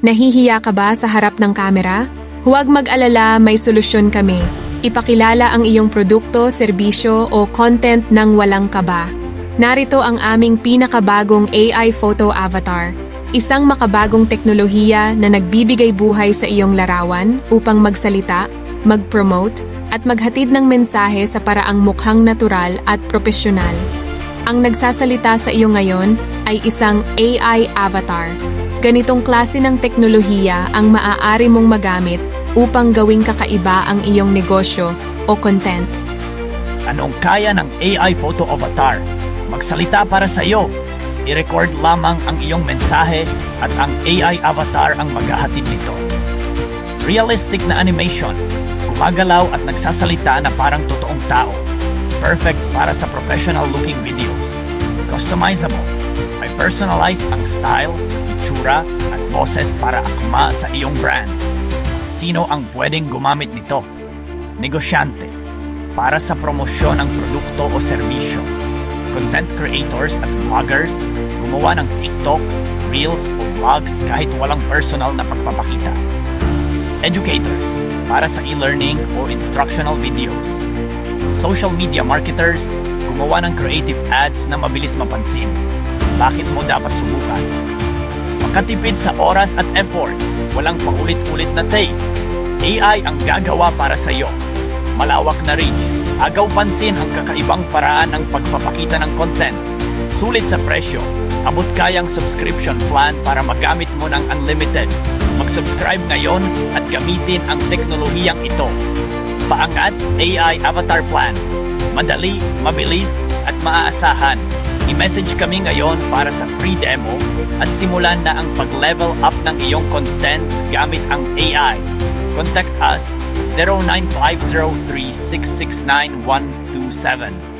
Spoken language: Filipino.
Nahihiya ka ba sa harap ng kamera? Huwag mag-alala, may solusyon kami. Ipakilala ang iyong produkto, serbisyo o content ng walang kaba. Narito ang aming pinakabagong AI Photo Avatar. Isang makabagong teknolohiya na nagbibigay buhay sa iyong larawan upang magsalita, mag-promote, at maghatid ng mensahe sa paraang mukhang natural at propesyonal. Ang nagsasalita sa iyo ngayon ay isang AI avatar. Ganitong klase ng teknolohiya ang maaari mong magamit upang gawing kakaiba ang iyong negosyo o content. Anong kaya ng AI Photo Avatar? Magsalita para sa iyo. I-record lamang ang iyong mensahe at ang AI avatar ang maghahatid nito. Realistic na animation, gumagalaw at nagsasalita na parang totoong tao. Perfect para sa professional-looking videos. Customizable, may personalize ang style, itsura at boses para akma sa iyong brand. Sino ang pwedeng gumamit nito? Negosyante, para sa promosyon ng produkto o serbisyo. Content creators at vloggers, gumawa ng TikTok, Reels o vlogs kahit walang personal na pagpapakita. Educators, para sa e-learning o instructional videos. Social media marketers, gumawa ng creative ads na mabilis mapansin. Bakit mo dapat subukan? Makatipid sa oras at effort, walang paulit-ulit na take. AI ang gagawa para sa iyo. Malawak na reach, agaw pansin ang kakaibang paraan ng pagpapakita ng content. Sulit sa presyo, abot kayang subscription plan para magamit mo ng unlimited. Mag-subscribe ngayon at gamitin ang teknolohiyang ito. Paangat AI Avatar Plan. Madali, mabilis at maaasahan. I-message kami ngayon para sa free demo at simulan na ang pag-level up ng iyong content gamit ang AI. Contact us 09503669 127.